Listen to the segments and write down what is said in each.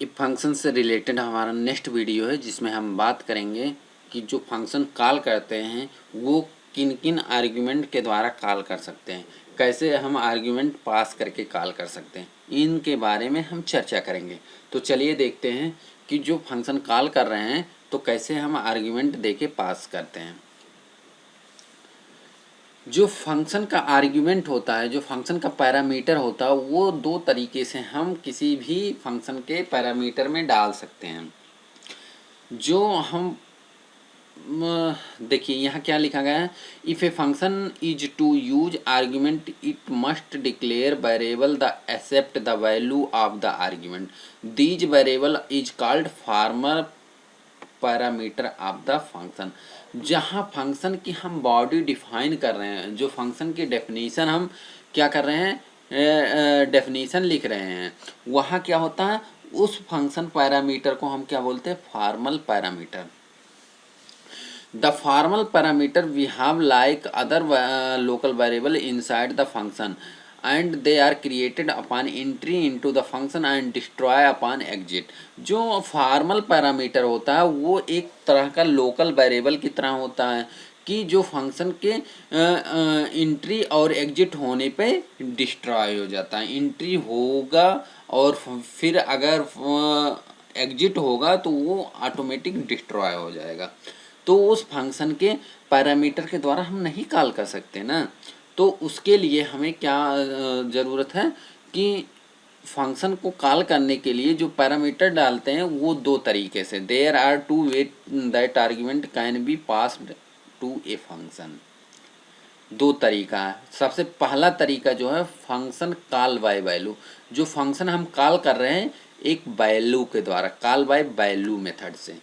If function से related हमारा next video है जिसमें हम बात करेंगे कि जो फंक्शन कॉल करते हैं वो किन किन आर्ग्यूमेंट के द्वारा कॉल कर सकते हैं, कैसे हम आर्ग्यूमेंट पास करके कॉल कर सकते हैं, इनके बारे में हम चर्चा करेंगे। तो चलिए देखते हैं कि जो फंक्शन कॉल कर रहे हैं तो कैसे हम आर्ग्यूमेंट दे के पास करते हैं। जो फंक्शन का आर्ग्यूमेंट होता है, जो फंक्शन का पैरामीटर होता है, वो दो तरीके से हम किसी भी फंक्शन के पैरामीटर में डाल सकते हैं। जो हम देखिए यहाँ क्या लिखा गया है, if a function is to use argument it must declare variable the accept the value of the argument, these variable is called formal parameter of the function. जहाँ फंक्शन की हम बॉडी डिफाइन कर रहे हैं, जो फंक्शन की definition हम क्या कर रहे हैं, डेफिनेशन लिख रहे हैं, वहाँ क्या होता है, उस फंक्शन पैरामीटर को हम क्या बोलते हैं, formal parameter. The formal parameter we have like other local variable inside the function and they are created upon entry into the function and destroy upon exit। जो फॉर्मल पैरामीटर होता है वो एक तरह का लोकल वेरिएबल की तरह होता है कि जो फंक्शन के एंट्री और एग्जिट होने पे डिस्ट्रॉय हो जाता है। एंट्री होगा और फिर अगर एग्जिट होगा तो वो ऑटोमेटिक डिस्ट्रॉय हो जाएगा। तो उस फंक्शन के पैरामीटर के द्वारा हम नहीं कॉल कर सकते ना। तो उसके लिए हमें क्या ज़रूरत है कि फंक्शन को कॉल करने के लिए जो पैरामीटर डालते हैं वो दो तरीके से, there are two way that argument can be passed to a function. दो तरीका है। सबसे पहला तरीका जो है फंक्शन कॉल बाय वैल्यू, जो फंक्शन हम कॉल कर रहे हैं एक वैल्यू के द्वारा, कॉल बाय वैल्यू मेथड से।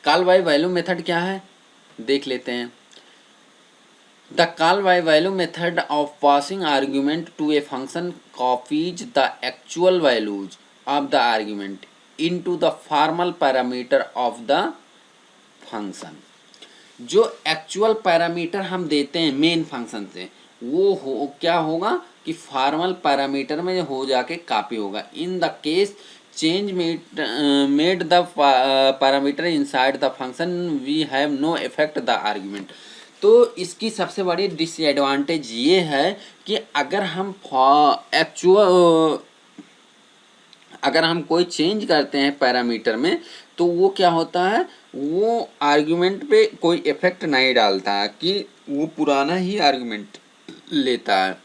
कॉल बाय वैल्यू मेथड क्या है देख लेते हैं। The call by value method of passing argument to a function copies the actual values of the argument into the formal parameter of the function। जो actual parameter हम देते हैं main function से वो क्या होगा कि फॉर्मल पैरामीटर में हो जाके कॉपी होगा। In the case change made the parameter inside the function we have no effect the argument. तो इसकी सबसे बड़ी डिसएडवांटेज ये है कि अगर हम अगर हम कोई चेंज करते हैं पैरामीटर में तो वो क्या होता है, वो आर्ग्यूमेंट पे कोई इफेक्ट नहीं डालता है कि वो पुराना ही आर्ग्यूमेंट लेता है।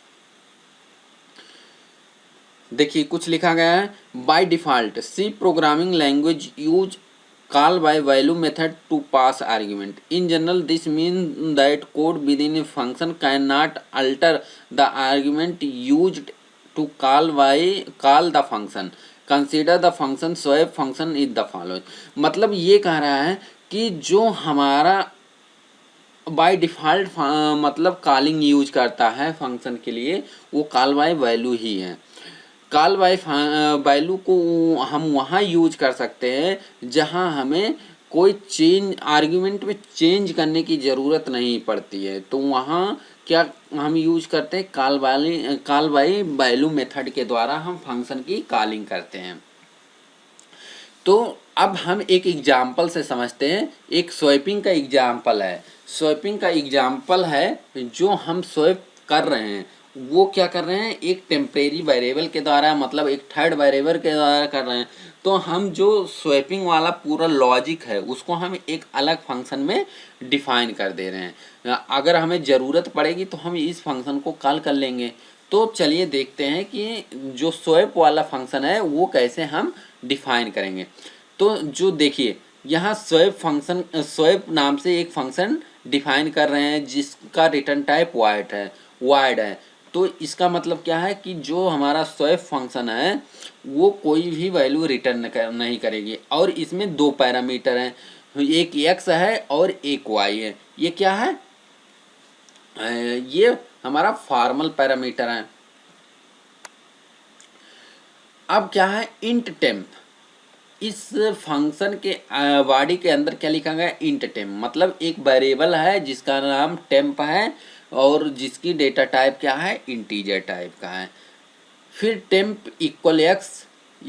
देखिए कुछ लिखा गया है, by default C programming language use call by value method to pass argument। In general, this means that code within a function cannot alter the argument used to call the function। Consider the function swap function is the following। मतलब ये कह रहा है कि जो हमारा by default मतलब calling use करता है फंक्शन के लिए वो कॉल बाय वैल्यू ही है। कॉल बाय वैल्यू को हम वहाँ यूज कर सकते हैं जहाँ हमें कोई चेंज आर्ग्यूमेंट में चेंज करने की ज़रूरत नहीं पड़ती है। तो वहाँ क्या हम यूज करते हैं, कॉल बाय वैल्यू मेथड के द्वारा हम फंक्शन की कॉलिंग करते हैं। तो अब हम एक एग्जाम्पल से समझते हैं। एक स्वैपिंग का एग्जाम्पल है। स्वैपिंग का एग्जाम्पल है जो हम स्वैप कर रहे हैं वो क्या कर रहे हैं, एक टेम्परेरी वेरिएबल के द्वारा, मतलब एक थर्ड वेरिएबल के द्वारा कर रहे हैं। तो हम जो स्वैपिंग वाला पूरा लॉजिक है उसको हम एक अलग फंक्शन में डिफाइन कर दे रहे हैं। अगर हमें ज़रूरत पड़ेगी तो हम इस फंक्शन को कॉल कर लेंगे। तो चलिए देखते हैं कि जो स्वैप वाला फंक्शन है वो कैसे हम डिफाइन करेंगे। तो जो देखिए यहाँ स्वैप फंक्शन, स्वैप नाम से एक फंक्शन डिफाइन कर रहे हैं जिसका रिटर्न टाइप वाइड है। तो इसका मतलब क्या है कि जो हमारा स्वैप फंक्शन है वो कोई भी वैल्यू रिटर्न नहीं करेगी। और इसमें दो पैरामीटर हैं, एक x है और एक y है। ये क्या है, ये हमारा फॉर्मल पैरामीटर है। अब क्या है, इंट टेम्प। इस फंक्शन के बॉडी के अंदर क्या लिखा गया, इंट टेम्प, मतलब एक वेरिएबल है जिसका नाम टेम्प है और जिसकी डेटा टाइप क्या है, इंटीजर टाइप का है। फिर temp equal x,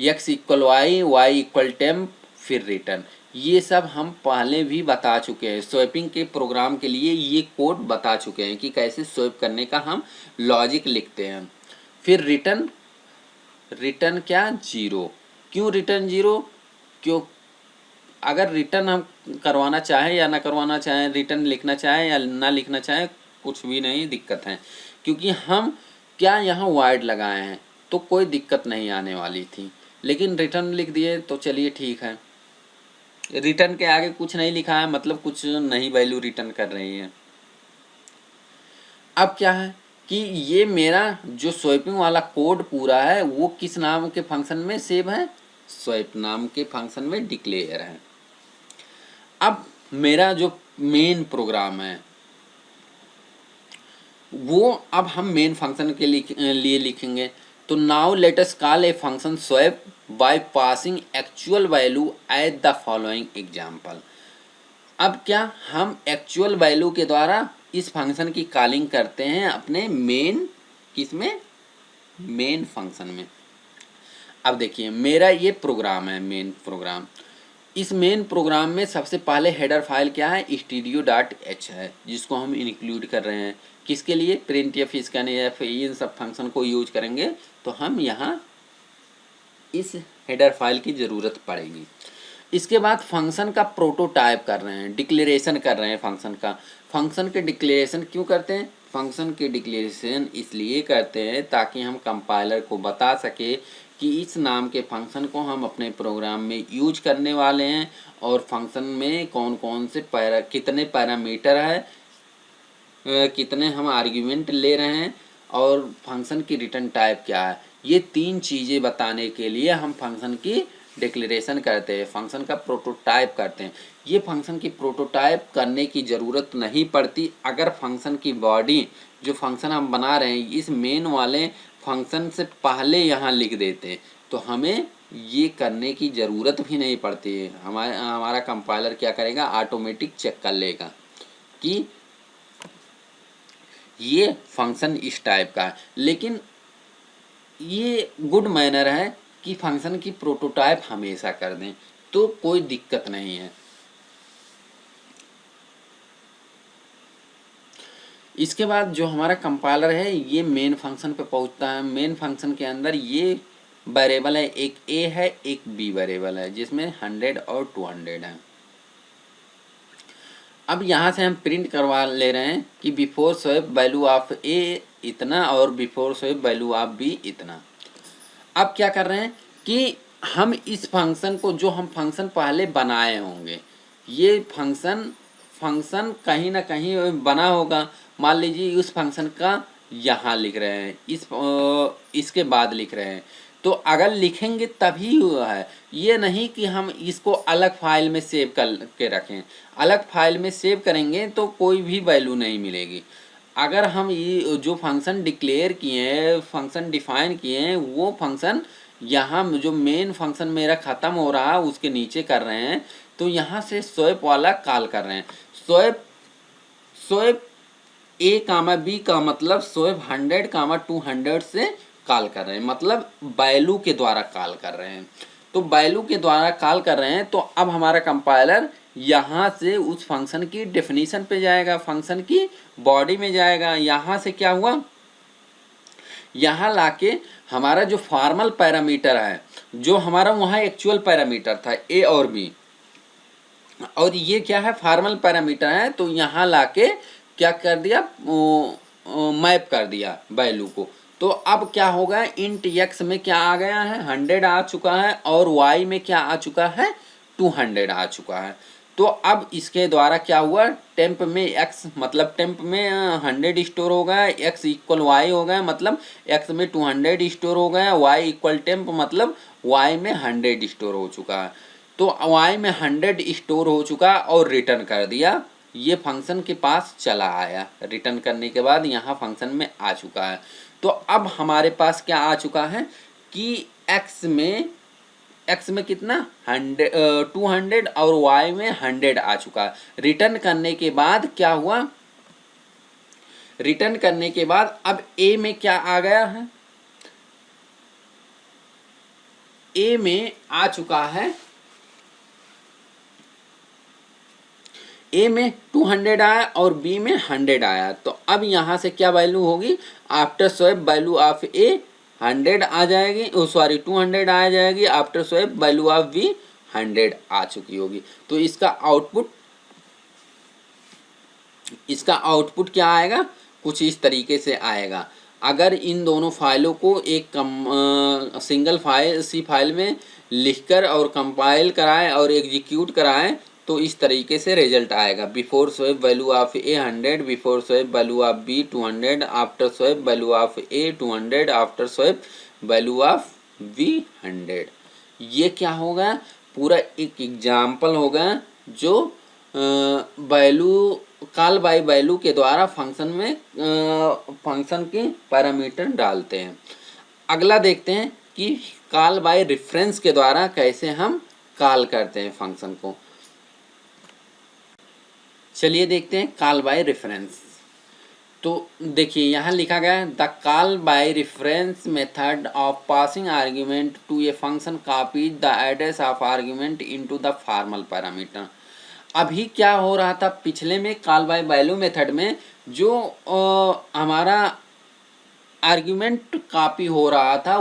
x equal y equal temp, फिर रिटर्न। ये सब हम पहले भी बता चुके हैं, स्वैपिंग के प्रोग्राम के लिए ये कोड बता चुके हैं कि कैसे स्वैप करने का हम लॉजिक लिखते हैं। फिर रिटर्न, रिटर्न क्या, जीरो। क्यों रिटर्न जीरो? क्यों, अगर रिटर्न हम करवाना चाहें या ना करवाना चाहें, रिटर्न लिखना चाहें या ना लिखना चाहें, कुछ भी नहीं दिक्कत है, क्योंकि हम क्या यहाँ वाइड लगाए हैं तो कोई दिक्कत नहीं आने वाली थी। लेकिन रिटर्न लिख दिए तो चलिए ठीक है, रिटर्न के आगे कुछ नहीं लिखा है मतलब कुछ नई वैल्यू रिटर्न कर रही है। अब क्या है कि ये मेरा जो स्वैपिंग वाला कोड पूरा है वो किस नाम के फंक्शन में सेव है, स्वैप नाम के फंक्शन में डिक्लेयर है। अब मेरा जो मेन प्रोग्राम है वो अब हम मेन फंक्शन के लिए लिखेंगे। तो now let us call a function swap by passing actual value at the following example. अब क्या हम एक्चुअल वैल्यू के द्वारा इस फंक्शन की कॉलिंग करते हैं अपने मेन, किसमें, मेन फंक्शन में। अब देखिए मेरा ये प्रोग्राम है, मेन प्रोग्राम। इस मेन प्रोग्राम में सबसे पहले हेडर फाइल क्या है, studio.h है, जिसको हम इंक्लूड कर रहे हैं किसके लिए, प्रिंट एफ, स्कैनएफ, इन सब फंक्शन को यूज करेंगे तो हम यहाँ इस हेडर फाइल की ज़रूरत पड़ेगी। इसके बाद फंक्शन का प्रोटोटाइप कर रहे हैं, डिक्लेरेशन कर रहे हैं फंक्शन का। फंक्शन के डिक्लेरेशन क्यों करते हैं, फंक्शन के डिक्लेरेशन इसलिए करते हैं ताकि हम कंपाइलर को बता सके कि इस नाम के फंक्शन को हम अपने प्रोग्राम में यूज करने वाले हैं और फंक्शन में कौन कौन से कितने पैरामीटर है, कितने हम आर्ग्यूमेंट ले रहे हैं और फंक्शन की रिटर्न टाइप क्या है। ये तीन चीज़ें बताने के लिए हम फंक्शन की डिक्लेरेशन करते हैं, फंक्शन का प्रोटोटाइप करते हैं। ये फंक्शन की प्रोटोटाइप करने की ज़रूरत नहीं पड़ती अगर फंक्शन की बॉडी, जो फंक्शन हम बना रहे हैं, इस मेन वाले फंक्शन से पहले यहाँ लिख देते तो हमें ये करने की ज़रूरत भी नहीं पड़ती है। हमारा कंपाइलर क्या करेगा, ऑटोमेटिक चेक कर लेगा कि ये फंक्शन इस टाइप का है। लेकिन ये गुड मैनर है कि फंक्शन की प्रोटोटाइप हमेशा कर दें तो कोई दिक्कत नहीं है। इसके बाद जो हमारा कंपाइलर है ये मेन फंक्शन पे पहुंचता है। मेन फंक्शन के अंदर ये वेरिएबल है, एक ए है एक बी वेरिएबल है जिसमें 100 और 200 है। अब यहाँ से हम प्रिंट करवा ले रहे हैं कि before swap value of a इतना और before swap value of b इतना। अब क्या कर रहे हैं कि हम इस फंक्शन को, जो हम फंक्शन पहले बनाए होंगे, ये फंक्शन कहीं ना कहीं बना होगा, मान लीजिए उस फंक्शन का यहाँ लिख रहे हैं, इसके बाद लिख रहे हैं। तो अगर लिखेंगे तभी हुआ है, ये नहीं कि हम इसको अलग फाइल में सेव कर के रखें। अलग फाइल में सेव करेंगे तो कोई भी वैल्यू नहीं मिलेगी। अगर हम ये जो फंक्शन डिक्लेयर किए हैं, फंक्शन डिफाइन किए हैं, वो फंक्शन यहाँ जो मेन फंक्शन मेरा ख़त्म हो रहा है उसके नीचे कर रहे हैं, तो यहाँ से स्वैप वाला कॉल कर रहे हैं। स्वैप ए कामा बी का मतलब स्वैप 100 कामा 200 से कॉल कर रहे हैं, मतलब वैल्यू के द्वारा कॉल कर रहे हैं। तो वैल्यू के द्वारा कॉल कर रहे हैं तो अब हमारा कंपाइलर यहाँ से उस फंक्शन की डेफिनेशन पे जाएगा, फंक्शन की बॉडी में जाएगा। यहाँ से क्या हुआ, यहाँ लाके हमारा जो फॉर्मल पैरामीटर है, जो हमारा वहाँ एक्चुअल पैरामीटर था ए और बी, और ये क्या है, फॉर्मल पैरामीटर है, तो यहाँ लाके क्या कर दिया, मैप कर दिया वैल्यू को। तो अब क्या होगा, इंट एक्स में क्या आ गया है, 100 आ चुका है और वाई में क्या आ चुका है, 200 आ चुका है। तो अब इसके द्वारा क्या हुआ, टेम्प में एक्स मतलब टेम्प में 100 स्टोर हो गया, एक्स इक्वल वाई हो गया मतलब एक्स में 200 स्टोर हो गया, वाई इक्वल टेम्प मतलब वाई में 100 स्टोर हो चुका है। तो वाई में 100 स्टोर हो चुका और रिटर्न कर दिया, ये फंक्शन के पास चला आया। रिटर्न करने के बाद यहाँ फंक्शन में आ चुका है। तो अब हमारे पास क्या आ चुका है कि एक्स में कितना 200 और वाई में 100 आ चुका है। रिटर्न करने के बाद क्या हुआ, रिटर्न करने के बाद अब ए में क्या आ गया है, ए में आ चुका है, ए में 200 आया और बी में 100 आया। तो अब यहाँ से क्या वैल्यू होगी, after swap value of a 100 आ जाएगी, सॉरी 200 आ जाएगी, after swap value of b 100 आ चुकी होगी। तो इसका आउटपुट क्या आएगा, कुछ इस तरीके से आएगा। अगर इन दोनों फाइलों को एक सिंगल फाइल में लिखकर और कंपाइल कराएं और एग्जीक्यूट कराएं तो इस तरीके से रिजल्ट आएगा। Before swap value of a 100, before swap value of b 200, after swap value of a 200, after swap value of b 100। ये क्या होगा, पूरा एक एग्जाम्पल होगा जो वैल्यू कॉल बाय वैल्यू के द्वारा फंक्शन में फंक्शन के पैरामीटर डालते हैं। अगला देखते हैं कि कॉल बाय रेफरेंस के द्वारा कैसे हम कॉल करते हैं फंक्शन को। चलिए देखते हैं कॉल बाय रेफरेंस। तो देखिए यहाँ लिखा गया है, the call by reference method of passing argument to a function copies the address of argument into the formal parameter. अभी क्या हो रहा था, पिछले में कॉल बाय वैल्यू मेथड में जो हमारा आर्ग्यूमेंट कॉपी हो रहा था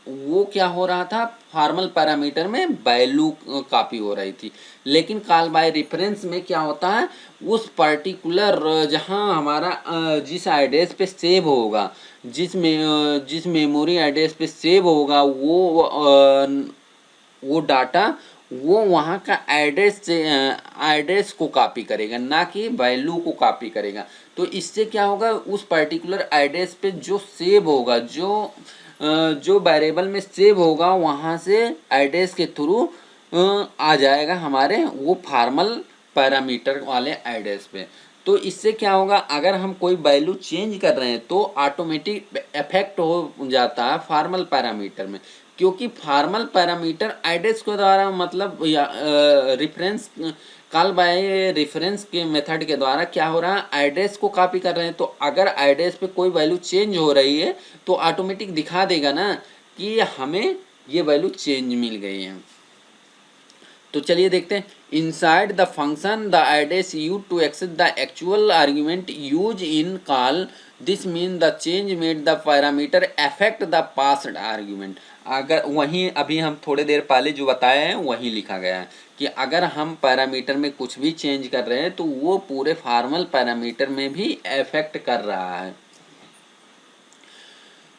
वो क्या हो रहा था, फॉर्मल पैरामीटर में वैल्यू कॉपी हो रही थी। लेकिन कॉल बाय रेफरेंस में क्या होता है, उस पर्टिकुलर जहां हमारा जिस एड्रेस पे सेव होगा, जिस मेमोरी एड्रेस पे सेव होगा वो डाटा वो वहाँ का एड्रेस को कॉपी करेगा, ना कि वैल्यू को कॉपी करेगा। तो इससे क्या होगा, उस पर्टिकुलर एड्रेस पे जो सेव होगा, जो वेरिएबल में सेव होगा, वहाँ से एड्रेस के थ्रू आ जाएगा हमारे वो फॉर्मल पैरामीटर वाले एड्रेस पे। तो इससे क्या होगा, अगर हम कोई वैल्यू चेंज कर रहे हैं तो ऑटोमेटिक इफेक्ट हो जाता है फॉर्मल पैरामीटर में, क्योंकि फॉर्मल पैरामीटर एड्रेस के द्वारा मतलब रेफरेंस कॉल बाय रेफरेंस के मेथड के द्वारा क्या हो रहा है, एड्रेस को कॉपी कर रहे हैं। तो अगर एड्रेस पे कोई वैल्यू चेंज हो रही है तो ऑटोमेटिक दिखा देगा ना कि हमें ये वैल्यू चेंज मिल गई है। तो चलिए देखते हैं, inside the function the address use to access the actual argument use in call, this mean the change made the parameter affect the passed argument. अगर वहीं अभी हम थोड़े देर पहले जो बताए हैं वहीं लिखा गया है कि अगर हम पैरामीटर में कुछ भी चेंज कर रहे हैं तो वो पूरे फॉर्मल पैरामीटर में भी अफेक्ट कर रहा है।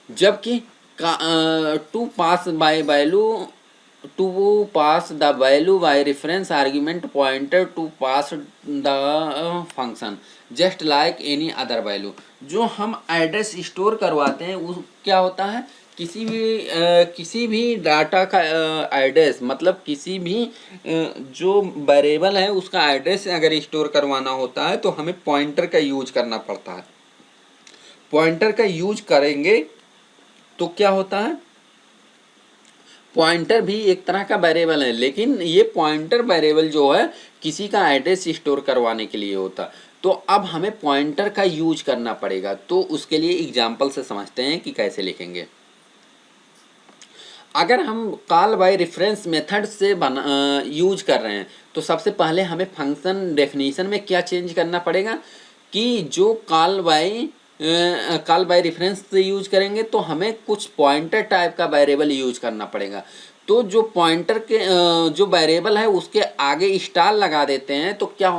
जबकि to pass by value to pass the value by reference argument pointer to pass the function just like any other value। जो हम एड्रेस स्टोर करवाते हैं वो क्या होता है, किसी भी डाटा का एड्रेस, मतलब किसी भी जो वेरिएबल है उसका एड्रेस अगर स्टोर करवाना होता है तो हमें पॉइंटर का यूज करना पड़ता है। पॉइंटर का यूज करेंगे तो क्या होता है, पॉइंटर भी एक तरह का वेरिएबल है, लेकिन ये पॉइंटर वेरिएबल जो है किसी का एड्रेस स्टोर करवाने के लिए होता। तो अब हमें पॉइंटर का यूज करना पड़ेगा। तो उसके लिए एग्जांपल से समझते हैं कि कैसे लिखेंगे। अगर हम कॉल बाय रेफरेंस मेथड से यूज कर रहे हैं तो सबसे पहले हमें फंक्शन डेफिनेशन में क्या चेंज करना पड़ेगा कि जो कॉल बाय रेफरेंस से यूज करेंगे तो हमें कुछ पॉइंटर टाइप का वेरिएबल यूज करना पड़ेगा। तो जो पॉइंटर के जो वेरिएबल है उसके आगे स्टार लगा देते हैं तो क्या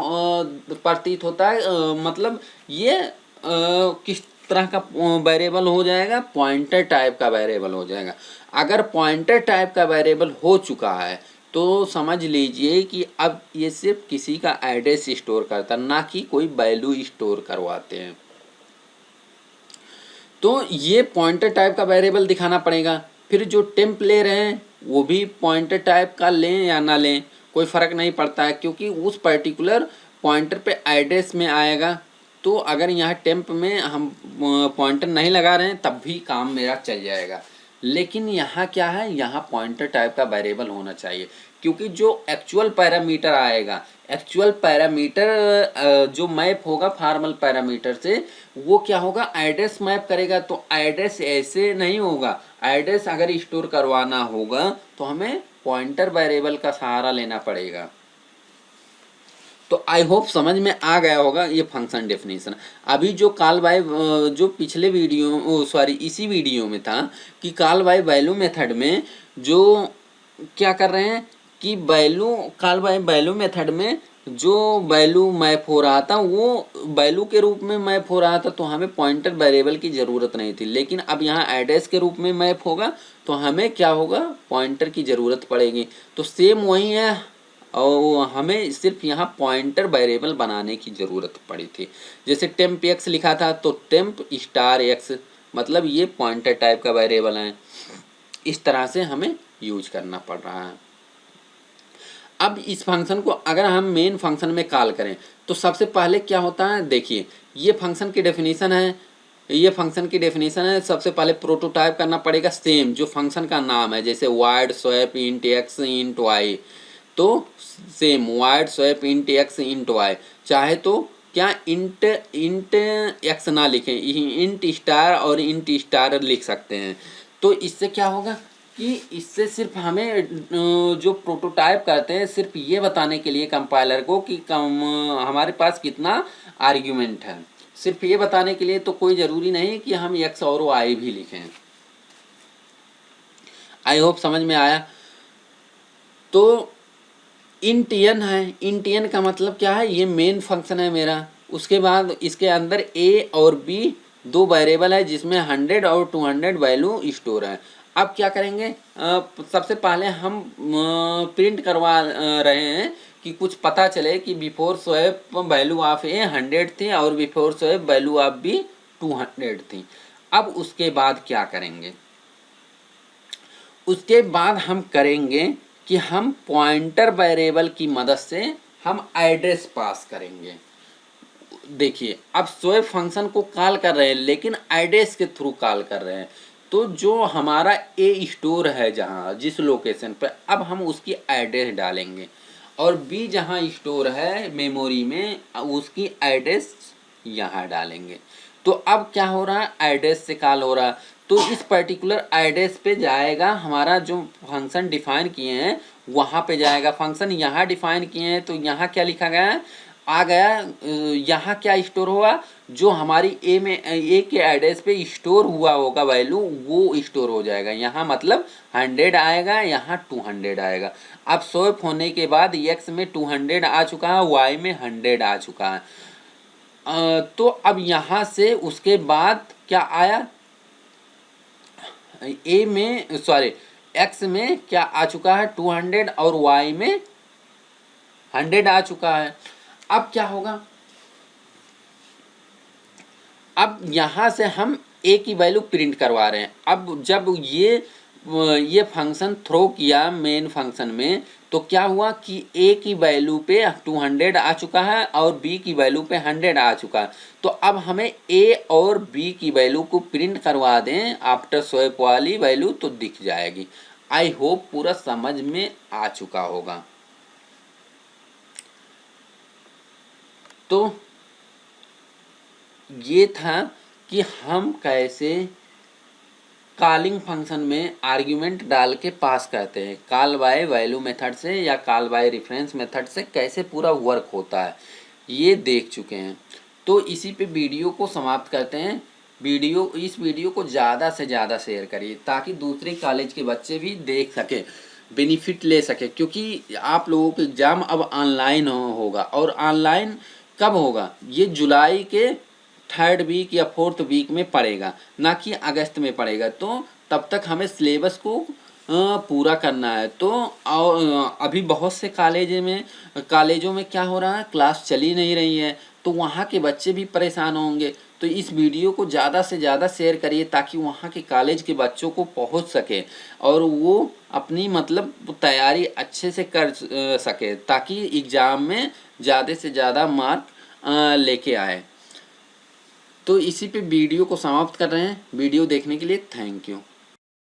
प्रतीत होता है, मतलब ये किस तरह का वेरिएबल हो जाएगा, पॉइंटर टाइप का वेरिएबल हो जाएगा। अगर पॉइंटर टाइप का वेरिएबल हो चुका है तो समझ लीजिए कि अब ये सिर्फ किसी का एड्रेस स्टोर करता, ना कि कोई वैल्यू स्टोर करवाते हैं। तो ये पॉइंटर टाइप का वेरिएबल दिखाना पड़ेगा। फिर जो टेम्प ले रहे हैं वो भी पॉइंटर टाइप का लें या ना लें कोई फ़र्क नहीं पड़ता है, क्योंकि उस पर्टिकुलर पॉइंटर पे एड्रेस में आएगा। तो अगर यहाँ टेम्प में हम पॉइंटर नहीं लगा रहे हैं तब भी काम मेरा चल जाएगा। लेकिन यहाँ क्या है, यहाँ पॉइंटर टाइप का वेरिएबल होना चाहिए, क्योंकि जो एक्चुअल पैरामीटर आएगा, एक्चुअल पैरामीटर जो मैप होगा फॉर्मल पैरामीटर से, वो क्या होगा, एड्रेस मैप करेगा। तो एड्रेस ऐसे नहीं होगा, एड्रेस अगर स्टोर करवाना होगा तो हमें पॉइंटर वेरिएबल का सहारा लेना पड़ेगा। तो आई होप समझ में आ गया होगा ये फंक्शन डेफिनेशन। अभी जो कॉल बाय, जो पिछले वीडियो, सॉरी इसी वीडियो में था कि कॉल बाय वैल्यू मेथड में जो क्या कर रहे हैं कि value, call by value method में जो वैल्यू मैप हो रहा था वो वैल्यू के रूप में मैप हो रहा था, तो हमें पॉइंटर वेरिएबल की ज़रूरत नहीं थी। लेकिन अब यहाँ एड्रेस के रूप में मैप होगा तो हमें क्या होगा, पॉइंटर की ज़रूरत पड़ेगी। तो सेम वही है, और हमें सिर्फ यहाँ पॉइंटर वेरिएबल बनाने की ज़रूरत पड़ी थी। जैसे टेम्प एक्स लिखा था तो टेम्प स्टार एक्स, मतलब ये पॉइंटर टाइप का वेरिएबल है। इस तरह से हमें यूज करना पड़ रहा है। अब इस फंक्शन को अगर हम मेन फंक्शन में कॉल करें तो सबसे पहले क्या होता है, देखिए ये फंक्शन की डेफिनेशन है, ये फंक्शन की डेफिनेशन है। सबसे पहले प्रोटोटाइप करना पड़ेगा सेम जो फंक्शन का नाम है, जैसे void swap int x int y, तो same void swap int x int y, चाहे तो क्या इंट इंट एक्स ना लिखें, इंट स्टार और इंट स्टार लिख सकते हैं। तो इससे क्या होगा कि इससे सिर्फ हमें जो प्रोटोटाइप करते हैं सिर्फ ये बताने के लिए कंपाइलर को कि हमारे पास कितना आर्ग्यूमेंट है, सिर्फ ये बताने के लिए। तो कोई ज़रूरी नहीं कि हम एक्स और वाई भी लिखें। आई होप समझ में आया। तो इंट एन है, इंट एन का मतलब क्या है, ये मेन फंक्शन है मेरा। उसके बाद इसके अंदर ए और बी दो वेरिएबल है जिसमें 100 और 200 वैल्यू स्टोर है। अब क्या करेंगे, सबसे पहले हम प्रिंट करवा रहे हैं कि कुछ पता चले कि before swap value of a 100 थी और before swap value of b 200 थी। अब उसके बाद क्या करेंगे, उसके बाद हम करेंगे कि हम पॉइंटर वेरिएबल की मदद से हम एड्रेस पास करेंगे। देखिए अब स्वैप फंक्शन को कॉल कर रहे हैं लेकिन एड्रेस के थ्रू कॉल कर रहे हैं। तो जो हमारा ए स्टोर है जहाँ जिस लोकेशन पर, अब हम उसकी एड्रेस डालेंगे, और बी जहाँ स्टोर है मेमोरी में उसकी एड्रेस यहाँ डालेंगे। तो अब क्या हो रहा है, एड्रेस से कॉल हो रहा है, तो इस पर्टिकुलर एड्रेस पे जाएगा, हमारा जो फंक्शन डिफाइन किए हैं वहाँ पे जाएगा। फंक्शन यहाँ डिफाइन किए हैं तो यहाँ क्या लिखा गया है, आ गया, यहाँ क्या स्टोर हुआ, जो हमारी ए में ए के एड्रेस पे स्टोर हुआ होगा वैल्यू वो स्टोर हो जाएगा। यहाँ मतलब 100 आएगा, यहाँ 200 आएगा। अब स्वैप होने के बाद एक्स में 200 आ चुका है, वाई में 100 आ चुका है। तो अब यहाँ से उसके बाद क्या आया, ए में सॉरी एक्स में क्या आ चुका है 200 और वाई में 100 आ चुका है। अब क्या होगा, अब यहाँ से हम ए की वैल्यू प्रिंट करवा रहे हैं। अब जब ये फंक्शन थ्रो किया मेन फंक्शन में तो क्या हुआ कि ए की वैल्यू पे 200 आ चुका है और बी की वैल्यू पे 100 आ चुका है। तो अब हमें ए और बी की वैल्यू को प्रिंट करवा दें आफ्टर स्वैप वाली वैल्यू तो दिख जाएगी। आई होप पूरा समझ में आ चुका होगा। तो ये था कि हम कैसे कॉलिंग फंक्शन में आर्ग्यूमेंट डाल के पास करते हैं, कॉल बाय वैल्यू मेथड से या कॉल बाय रेफरेंस मेथड से कैसे पूरा वर्क होता है ये देख चुके हैं। तो इसी पे वीडियो को समाप्त करते हैं। इस वीडियो को ज़्यादा से ज़्यादा शेयर करिए ताकि दूसरे कॉलेज के बच्चे भी देख सकें, बेनिफिट ले सके, क्योंकि आप लोगों का एग्ज़ाम अब ऑनलाइन होगा। और ऑनलाइन कब होगा, ये जुलाई के 3rd वीक या 4th वीक में पड़ेगा, ना कि अगस्त में पड़ेगा। तो तब तक हमें सिलेबस को पूरा करना है। तो और अभी बहुत से कॉलेजों में क्या हो रहा है, क्लास चली नहीं रही है, तो वहाँ के बच्चे भी परेशान होंगे। तो इस वीडियो को ज़्यादा से ज़्यादा शेयर करिए ताकि वहाँ के कॉलेज के बच्चों को पहुँच सके और वो अपनी मतलब तैयारी अच्छे से कर सके, ताकि एग्ज़ाम में ज़्यादा से ज़्यादा मार्क लेके आए। तो इसी पे वीडियो को समाप्त कर रहे हैं। वीडियो देखने के लिए थैंक यू।